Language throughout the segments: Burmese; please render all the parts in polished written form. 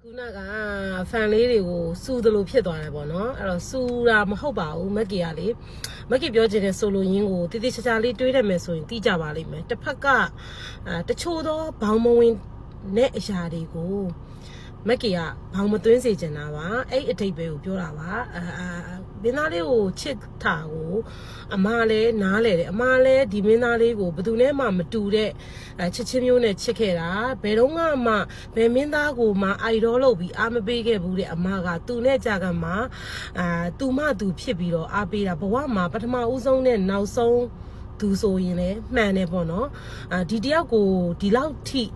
ခုနကဖန်လေးတွေကိုစူတယ်လို့ဖြစ်သွားတယ်ပေါ့နော်အဲ့တော့စူတာမဟုတ်ပါဘူးမက်ကီကလေမက်ကီပြောချင်တဲ့ဆိုလိုရင်းကိုတိတိကျကျလေးတွေးရမယ်ဆိုရင်သိကြပါလိမ့်မယ်တစ်ဖက်ကတချို့သောဘောင်မဝင်နဲ့အရာတွေကိုမက်ကီကဘောင်မသွင်းစေချင်တာပါအဲ့အတိတ်ပဲကိုပြောတာပါမင်းသားလေးကိုချစ်တာကိုအမလည်းနားလေတယ်အမလည်းဒီမင်းသားလေးကိုဘယ်သူနဲ့မှမတူတဲ့ချစ်ချင်းမျိုးနဲ့ချစ်ခဲ့တာဘယ်တော့မှဘယ်မင်းသားကိုမှအိုက်ဒေါလုပ်ပြီးအားမပေးခဲ့ဘူးတဲ့အမကသူနဲ့ကြာကမှသူဖြစ်ပြီးတော့အားပေးတာဘဝမှာပထမဦးဆုံးနဲ့နောက်ဆုံးသူဆိုရင်လည်းမှန်တယ်ပေါ့နော်ဒီတယောက်ကိုဒီလောက်ထိ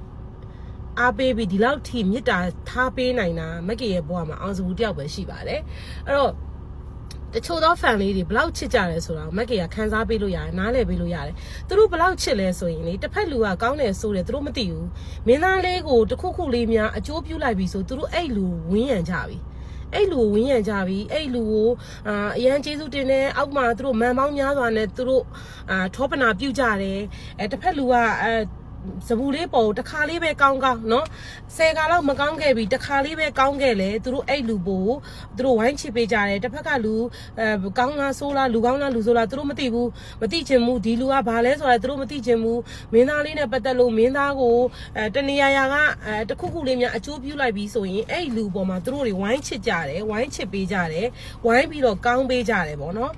အားပေးပြီးဒီလောက်ထိမြစ်တာထားပေးနိုင်တာမက်ကီရဲ့ဘဝမှာအောင်စဘူးတယောက်ပဲရှိပါတယ်အဲ့တော့တချို့သော fan လေးတွေဘလောက်ချစ်ကြလဲဆိုတာကိုမက်ကီကခန်းစားပေးလို့ရတယ်နားလည်ပေးလို့ရတယ်သူတို့ဘလောက်ချစ်လဲဆိုရင်လေတစ်ဖက်လူကကောင်းတယ်ဆိုတယ်သူတို့မသိဘူးမင်းသားလေးကိုတစ်ခုခုလေးများအကျိုးပြုလိုက်ပြီဆိုသူတို့အဲ့လူဝင်းရံကြပြီအဲ့လူဝင်းရံကြပြီအဲ့လူကိုအရန်ကျေးဇူးတင်တယ်အောက်မှာသူတို့မန်ပေါင်းများစွာနဲ့သူတို့ထောပနာပြုတ်ကြတယ်တစ်ဖက်လူကစပူလေးပေါ်တခါလေးပဲကောင်းเนาะ10ခါလောက်မကောင်းခဲ့ပြီတခါလေးပဲကောင်းခဲ့လေသူတို့အဲ့လူပို့သူတို့ဝိုင်းချစ်ပေးကြတယ်တစ်ဖက်ကလူကောင်းလားဆိုးလားလူကောင်းလားလူဆိုးလားသူတို့မသိဘူးမသိချင်ဘူးဒီလူကဘာလဲဆိုတာသူတို့မသိချင်ဘူးမင်းသားလေးနဲ့ပတ်သက်လို့မင်းသားကိုတနေရာကတခုခုလေးများအကျိုးပြုလိုက်ပြီးဆိုရင်အဲ့လူပေါ်မှာသူတို့တွေဝိုင်းချစ်ကြတယ်ဝိုင်းချစ်ပေးကြတယ်ဝိုင်းပြီးတော့ကောင်းပေးကြတယ်ပေါ့နော်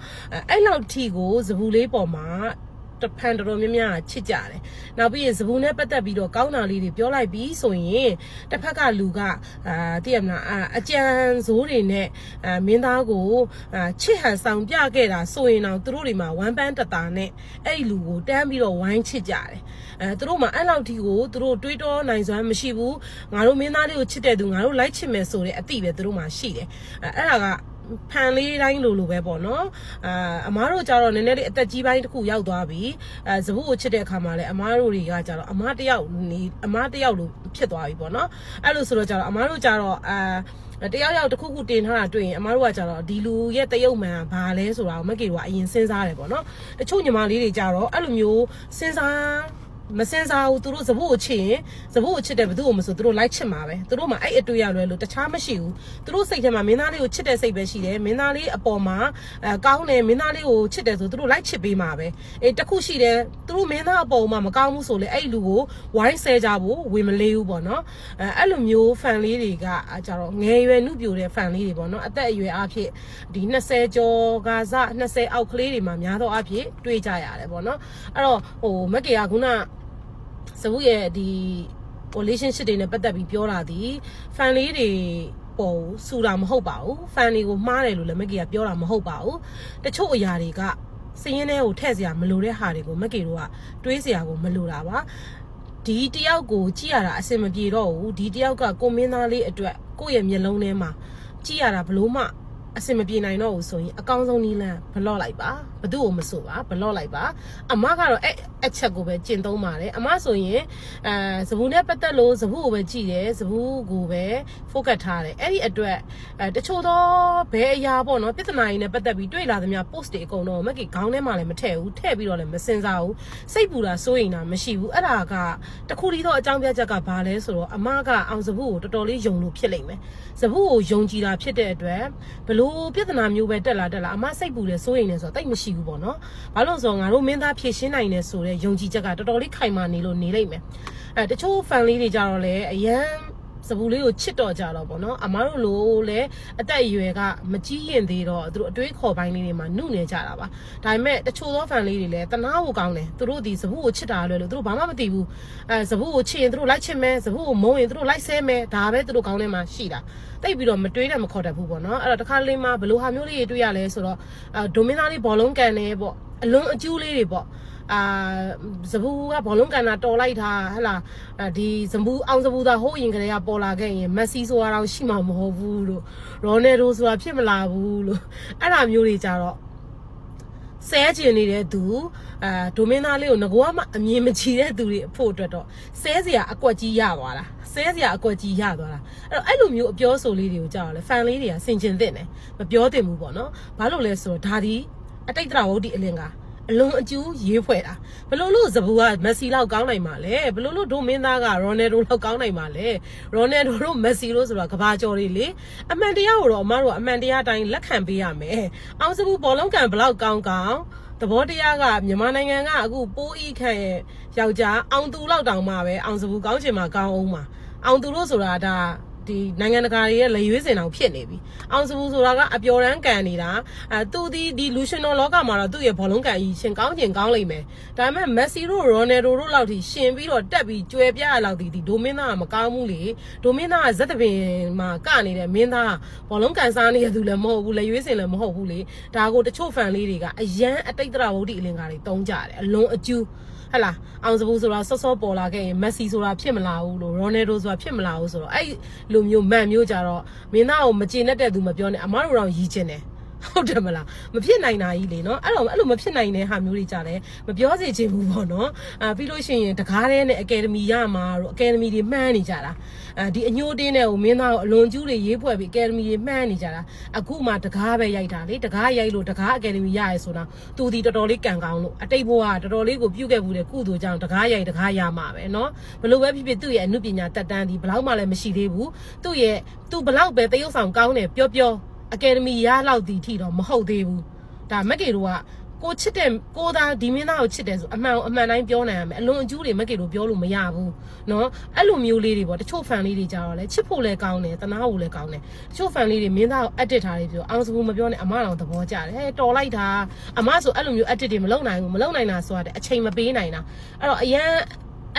အဲ့လောက်ထိကိုစပူလေးပေါ်မှာတဖန်တော်များများချစ်ကြတယ်။နောက်ပြီးရင်စပူနဲ့ပတ်သက်ပြီးတော့ကောင်းတာလေးတွေပြောလိုက်ပြီးဆိုရင်တစ်ဖက်ကလူကသိရမလားအကြံစိုးတွေနဲ့မင်းသားကိုချစ်ဟန်ဆောင်ပြခဲ့တာဆိုရင်တော့သူတို့တွေမှာဝမ်းပန်းတတာနဲ့အဲ့လူကိုတန်းပြီးတော့ဝိုင်းချစ်ကြတယ်။သူတို့မှာအဲ့လောက်ထိကိုသူတို့တွေးတောနိုင်စွမ်းမရှိဘူး။ငါတို့မင်းသားလေးကိုချစ်တဲ့သူငါတို့လိုက်ချစ်မယ်ဆိုတဲ့အတိပဲသူတို့မှာရှိတယ်။အဲ့ဒါကဖန်လေးတိုင်းလိုပဲပေါ့နော်အမားတို့ကြတော့နည်းနည်းလေးအသက်ကြီးပိုင်းတစ်ခုရောက်သွားပြီစပူကိုချစ်တဲ့အခါမှာလည်းအမားတို့တွေကကြတော့အမားတယောက်လိုဖြစ်သွားပြီပေါ့နော်အဲ့လိုဆိုတော့ကြတော့အမားတို့ကြတော့တယောက်တစ်ခုခုတင်ထားတာတွေ့ရင်အမားတို့ကကြတော့ဒီလူရဲ့တယုတ်မှန်ဘာလဲဆိုတာကိုမက်ကေတို့ကအရင်စဉ်းစားတယ်ပေါ့နော်တချို့ညီမလေးတွေကြတော့အဲ့လိုမျိုးစဉ်းစားမစင်စားဘူးသူတို့စပုတ်ကိုချစ်ရင်စပုတ်ကိုချစ်တယ်ဘယ်သူ့ကိုမဆိုသူတို့လိုက်ချစ်မှာပဲသူတို့မှအဲ့အတွေ့ရလွယ်လို့တခြားမရှိဘူးသူတို့စိတ်ထဲမှာမင်းသားလေးကိုချစ်တဲ့စိတ်ပဲရှိတယ်မင်းသားလေးအပေါ်မှာကောင်းတယ်မင်းသားလေးကိုချစ်တယ်ဆိုသူတို့လိုက်ချစ်ပေးမှာပဲတခုရှိတယ်သူတို့မင်းသားအပေါ်မှာမကောင်းဘူးဆိုလေအဲ့လူကိုဝိုင်းဆဲကြဖို့ဝင်မလေးဘူးပေါ့နော်အဲ့လိုမျိုး fan လေးတွေကကြတော့ငယ်ရွယ်နှုတ်ပြိုတဲ့ fan လေးတွေပေါ့နော်အသက်အရွယ်အဖြစ်ဒီ20ကျော်ကစား20အောက်ကလေးတွေမှာများသောအားဖြင့်တွေ့ကြရတယ်ပေါ့နော်အဲ့တော့မက်ကီကခုနစပူရဲ့ဒီ relationship တွေနဲ့ပတ်သက်ပြီးပြောတာဒီ fan လေးတွေပေါ်စူတာမဟုတ်ပါဘူး fan တွေကိုမှားတယ်လို့လည်းမက်ကီကပြောတာမဟုတ်ပါဘူးတချို့အရာတွေကစည်ရင်းထဲကိုထည့်စရာမလိုတဲ့ဟာတွေကိုမက်ကီတို့ကတွေးစရာကိုမလိုတာပါဒီတယောက်ကိုကြည့်ရတာအဆင်မပြေတော့ဘူးဒီတယောက်ကကိုမင်းသားလေးအတွက်ကိုယ့်ရဲ့မျက်လုံးထဲမှာကြည့်ရတာဘလို့မှအစင်မပြေနိုင်တော့ဘူးဆိုရင်အကောင်းဆုံးနီးလန်းဘလော့လိုက်ပါဘသူ့ကိုမဆိုပါဘလော့လိုက်ပါအမကတော့အဲ့အချက်ကိုပဲကျင့်သုံးပါတယ်အမဆိုရင်စပူနဲ့ပတ်သက်လို့စပူကိုပဲကြည့်တယ်စပူကိုပဲ focus ထားတယ်အဲ့ဒီအတွက်တချို့သောဘယ်အရာပေါ့နော်ပြဿနာတွေနဲ့ပတ်သက်ပြီးတွေ့လာသမျှ post တွေအကုန်တော့မက်ကီခေါင်းထဲမှာလည်းမထည့်ဘူးထည့်ပြီးတော့လည်းမစင်စားဘူးစိတ်ပူတာစိုးရင်တာမရှိဘူးအဲ့ဒါကတခုတည်းသောအကြောင်းပြချက်ကဘာလဲဆိုတော့အမကအောင်စပူကိုတော်တော်လေးယုံလို့ဖြစ်လိမ့်မယ်စပူကိုယုံကြည်တာဖြစ်တဲ့အတွက်ဘလို့ပြဿနာမျိုးပဲတက်လာအမစိတ်ပူတယ်စိုးရင်လည်းဆိုတော့တိတ်မရှိဘူးပေါ့နော်ဘာလို့ဆိုတော့ငါတို့မင်းသားဖြည့်ရှင်းနိုင်တယ်ဆိုတဲ့ယုံကြည်ချက်ကတော်တော်လေးခိုင်မာနေလို့နေလိမ့်မယ်တချို့ fan လေးတွေကြတော့လေအရန်စပူလေးကိုချစ်တော်ကြတော့ပေါ့နော်အမားတို့လိုလေအသက်အရွယ်ကမကြီးရင်သေးတော့သူတို့အတွေးခေါ်ပိုင်းလေးတွေမှာနှုတ်နေကြတာပါဒါပေမဲ့တချို့သော fan လေးတွေလည်းတနာဖို့ကောင်းတယ်သူတို့ဒီစပူကိုချစ်တာလွယ်လို့သူတို့ဘာမှမသိဘူးစပူကိုချစ်ရင်သူတို့လိုက်ချစ်မယ်စပူကိုမုန်းရင်သူတို့လိုက်ဆဲမယ်ဒါပဲသူတို့ကောင်းထဲမှာရှိတာတိတ်ပြီးတော့မတွေးတယ်မခေါ်တတ်ဘူးပေါ့နော်အဲ့တော့တခါလေးမှဘလို့ဟာမျိုးလေးတွေတွေ့ရလဲဆိုတော့ဒိုမင်းသားလေးဘောလုံးကန်နေပေါ့အလုံးအကျူးလေးတွေပေါ့စပူကဘောလုံးကန်တာတော်လိုက်တာဟလာဒီစပူအောင်စပူသာဟိုးရင်ကလေးကပေါ်လာခဲ့ရင်မက်ဆီဆိုတာတော့ရှိမှာမဟုတ်ဘူးလို့ရိုနယ်ဒိုဆိုတာဖြစ်မလာဘူးလို့အဲ့ဒါမျိုးတွေကြတော့ဆဲကျင်နေတဲ့သူဒိုမင်းသားလေးကိုငကောမှအမြင်မချီတဲ့သူတွေအဖို့အတွက်တော့ဆဲစရာအကွက်ကြီးရသွားတာဆဲစရာအကွက်ကြီးရသွားတာအဲ့လိုမျိုးအပြောဆိုလေးတွေကိုကြောက်ရလဲ fan လေးတွေကဆင်ကျင်သင့်တယ်မပြောသင့်ဘူးပေါ့နော်ဘာလို့လဲဆိုတော့ဒါဒီအတိတ်တရဝုဒ္ဓိအလင်က အလုံးအကျူးရေးဖွဲ့တာဘလို့လို့ဇဘူကမက်ဆီလောက်ကောင်းနိုင်မှာလဲဘလို့လို့ဒိုမင်းသားကရိုနယ်ဒိုလောက်ကောင်းနိုင်မှာလဲရိုနယ်ဒိုတို့မက်ဆီတို့ဆိုတာကဘာကျော်တွေလေအမှန်တရားကိုတော့အမတို့ကအမှန်တရားအတိုင်းလက်ခံပေးရမယ်အောင်စဘူးဘောလုံးကန်ဘလောက်ကောင်းသဘောတရားကမြန်မာနိုင်ငံကအခုပိုးဤခန့်ရဲ့ယောက်ျားအောင်သူလောက်တောင်မှပဲအောင်စဘူးကောင်းချင်မှာကောင်းအောင်မှာအောင်သူလို့ဆိုတာဒါဒီနိုင်ငံတကာရဲ့လေရွေးစင်အောင်ဖြစ်နေပြီအောင်စဘူးဆိုတာကအပျော်ရမ်းကန်နေတာသူဒီလူရှင်တော်လောကမှာတော့သူ့ရဲ့ဘောလုံးကန်ကြီးရှင်ကောင်းချင်ကောင်းလိမ့်မယ်ဒါပေမဲ့မက်ဆီတို့ရိုနယ်ဒိုတို့လောက်ထိရှင်ပြီးတော့တက်ပြီးကျွဲပြရလောက်ဒီဒိုမင်းသားကမကောင်းဘူးလေဒိုမင်းသားကဇက်တပင်မှာကနေတယ်မင်းသားဘောလုံးကန်စားနေတဲ့သူလည်းမဟုတ်ဘူးလေရွေးစင်လည်းမဟုတ်ဘူးလေဒါကိုတချို့ဖန်လေးတွေကအရန်အတိတ်တရဝုဒ္ဓအလင်္ကာတွေတုံးကြတယ်အလုံးအကျူးဟလာအောင်စဘူးဆိုတာစောစောပေါ်လာခဲ့ရင်မက်ဆီဆိုတာဖြစ်မလာဘူးလို့ရိုနယ်ဒိုဆိုတာဖြစ်မလာဘူးဆိုတော့အဲ့လိုမျိုးမန်မျိုးကြတော့မင်းသားကိုမကျေနပ်တဲ့သူမပြောနဲ့အမားတို့တော့ရီချင်တယ်ဟုတ်တယ်မလားမဖြစ်နိုင်တာကြီးလေနော်အဲ့လိုမဖြစ်နိုင်တဲ့ဟာမျိုးတွေကြတယ်မပြောစေချင်ဘူးပေါ့နော်ပြီးလို့ရှိရင်တကားတဲ့နဲ့အကယ်ဒမီရမှာတို့အကယ်ဒမီတွေမှန်းနေကြတာဒီအညိုးတင်းတဲ့ကိုမင်းသားကိုအလွန်ကျူးတွေရေးဖွဲ့ပြီးအကယ်ဒမီတွေမှန်းနေကြတာအခုမှတကားပဲရိုက်တာလေတကားရိုက်လို့တကားအကယ်ဒမီရရဲဆိုတာသူဒီတော်တော်လေးကန်ကောင်းလို့အတိတ်ဘဝကတော်တော်လေးကိုပြုတ်ခဲ့ဘူးတဲ့ကုသိုလ်ကြောင့်တကားရိုက်တကားရမှာပဲနော်ဘလို့ပဲဖြစ်ဖြစ်သူ့ရဲ့အမှုပညာတက်တန်းဒီဘလောက်မှလည်းမရှိသေးဘူးသူဘလောက်ပဲတရုပ်ဆောင်ကောင်းတယ်ပြောအကယ်ဒမီရလောက်ဒီထိတော့မဟုတ်သေးဘူးဒါမက်ကေတို့ကကိုချစ်တဲ့ကိုသားဒီမင်းသားကိုချစ်တယ်ဆိုအမှန်တိုင်းပြောနိုင်ရမယ်အလွန်အကျူးတွေမက်ကေတို့ပြောလို့မရဘူးเนาะအဲ့လိုမျိုးလေးတွေပေါ့တချို့ဖန်လေးတွေကြတော့လဲချစ်ဖို့လဲကောင်းတယ်တနာဖို့လဲကောင်းတယ်တချို့ဖန်လေးတွေမင်းသားကို edit ထားတယ်ပြောအောင်စဘူးမပြောနဲ့အမတော်သဘောကျတယ်ဟဲ့တော်လိုက်တာအမဆိုအဲ့လိုမျိုး edit တွေမလုပ်နိုင်ဘူးမလုပ်နိုင်တာဆိုတော့အချိန်မပေးနိုင်တာအဲ့တော့အရန်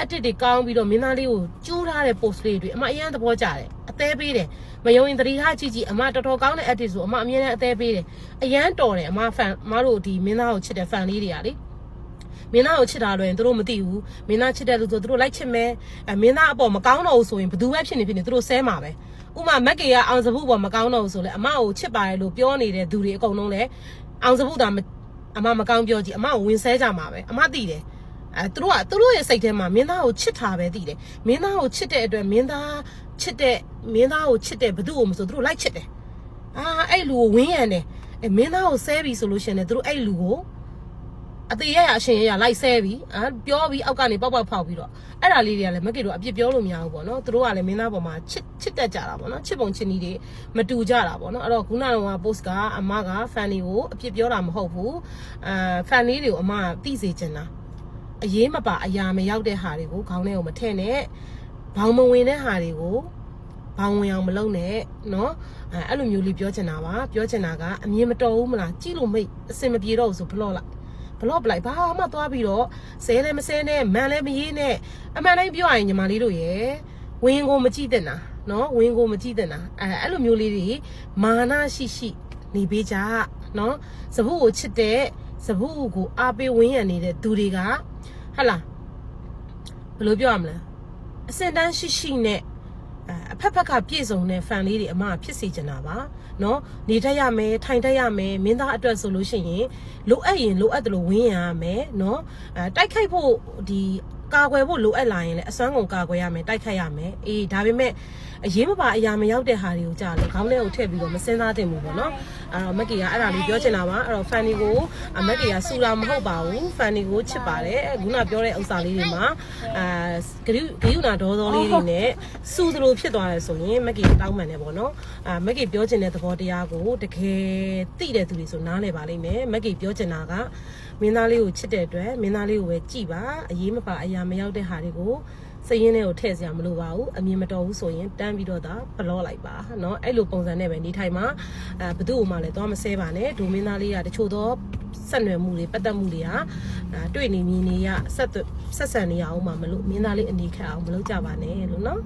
edit တွေကောင်းပြီးတော့မင်းသားလေးကိုကျူးထားတဲ့ post လေးတွေအမအရန်သဘောကျတယ်အသေးပေးတယ်မယုံရင်တတိထားကြည့်အမတော်တော်ကောင်းတဲ့ edit ဆိုအမအမြဲတမ်းအသေးပေးတယ်အရန်တော်တယ်အမတို့ဒီမင်းသားကိုချစ်တဲ့ fan လေးတွေကလေမင်းသားကိုချစ်တာလို့ရင်သူတို့မသိဘူးမင်းသားချစ်တဲ့လူဆိုသူတို့လိုက်ချစ်မယ်မင်းသားအပေါ်မကောင်းတော့ဘူးဆိုရင်ဘယ်သူပဲဖြစ်နေသူတို့ဆဲမှာပဲဥမာမက်ကေကအောင်စဘူးပေါ်မကောင်းတော့ဘူးဆိုလဲအမကိုချစ်ပါတယ်လို့ပြောနေတဲ့သူတွေအကုန်လုံးလဲအောင်စဘူးဒါအမမကောင်းပြောကြည့်အမကိုဝင်ဆဲကြမှာပဲအမသိတယ်သူတို့ရဲ့စိတ်ထဲမှာမင်းသားကိုချစ်တာပဲသိတယ်မင်းသားကိုချစ်တဲ့အတွက်မင်းသားကိုချစ်တဲ့ဘသူ့ကိုမဆိုသူတို့လိုက်ချစ်တယ်အဲ့လူကိုဝင်းရံတယ်မင်းသားကိုဆဲပြီဆိုလို့ရှိရင်သူတို့အဲ့လူကိုအသေးရအရှင်ရလိုက်ဆဲပြီပြောပြီးအောက်ကနေပေါက်ဖောက်ပြီးတော့အဲ့ဒါလေးတွေကလည်းမက်ကေတို့အပြစ်ပြောလို့မရဘူးပေါ့နော်သူတို့ကလည်းမင်းသားပေါ်မှာချစ်တတ်ကြတာပေါ့နော်ချစ်ပုံချစ်နည်းတွေမတူကြတာပေါ့နော်အဲ့တော့ခုနက post ကအမက fan တွေကိုအပြစ်ပြောတာမဟုတ်ဘူးfan လေးတွေကိုအမသိစေချင်တာအရေးမပါအရာမရောက်တဲ့ဟာတွေကိုခေါင်းထဲကိုမထည့်နဲ့ဘောင်မဝင်တဲ့ဟာတွေကိုဘောင်ဝင်အောင်မလုပ်နဲ့เนาะအဲ့လိုမျိုးလေးပြောချင်တာပါပြောချင်တာကအမြင်မတော်ဘူးမလားကြည့်လို့မိတ်အစင်မပြေတော့ဘူးဆိုဘလော့လိုက်ဘာမှသွားပြီးတော့ဆဲလည်းမဆဲနဲ့မန်လည်းမရေးနဲ့အမှန်တိုင်းပြောရရင်ညီမလေးတို့ရဲ့ဝင်းကိုမကြည့်တဲ့နာเนาะဝင်းကိုမကြည့်တဲ့နာအဲ့လိုမျိုးလေးတွေမာနရှိနေပေးကြเนาะစပုကိုချစ်တဲ့စပုကိုအားပေးဝင်းရနေတဲ့သူတွေကဟလာဘယ်လိုပြောရမလဲအစင်တန်းရှိနဲ့အဖက်ကပြည့်စုံတဲ့ fan လေးတွေအမဖြစ်စေချင်တာပါเนาะနေတတ်ရမယ်ထိုင်တတ်ရမယ်မင်းသားအတွက်ဆိုလို့ရှိရင်လိုအပ်တယ်လို့ဝင်းရမယ်เนาะတိုက်ခိုက်ဖို့ဒီကာကွယ်ဖို့လိုအပ်လာရင်လည်းအစွမ်းကုန်ကာကွယ်ရမယ်တိုက်ခိုက်ရမယ်ဒါပေမဲ့အရေးမပါအရာမရောက်တဲ့ဟာတွေကိုကြားလေခေါင်းထဲကိုထည့်ပြီးတော့မစင်းစားသင့်ဘူးပေါ့နော်အဲ့တော့မက်ကေကအဲ့ဒါလေးပြောချင်တာပါအဲ့တော့ fan တွေကိုမက်ကေကစူလာမဟုတ်ပါဘူး fan တွေကိုချစ်ပါတယ်ခုနပြောတဲ့ဥစ္စာလေးတွေမှာဂရုနာဒေါသောလေးတွေနဲ့စူသလိုဖြစ်သွားတယ်ဆိုရင်မက်ကေတောင်းပန်တယ်ပေါ့နော်မက်ကေပြောချင်တဲ့သဘောတရားကိုတကယ်သိတဲ့သူတွေဆိုနားလည်ပါလိမ့်မယ်မက်ကေပြောချင်တာကမင်းသားလေးကိုချစ်တဲ့အတွက်မင်းသားလေးကိုပဲကြည်ပါအရေးမပါအရာမရောက်တဲ့ဟာတွေကိုစိတ်ရင်းလေးကိုထည့်စရာမလိုပါဘူးအမြင်မတော်ဘူးဆိုရင်တန်းပြီးတော့ဒါဘလော့လိုက်ပါเนาะအဲ့လိုပုံစံနဲ့ပဲနေထိုင်မှာဘသူ့ကိုမှလည်းသွားမဆဲပါနဲ့ဒိုမင်းသားလေးကတချို့သောဆက်နွယ်မှုတွေပတ်သက်မှုတွေကတွေ့နေမြင်နေရဆက်ဆံနေရအောင်မှမလို့မင်းသားလေးအနေခက်အောင်မလုပ်ကြပါနဲ့လို့เนาะ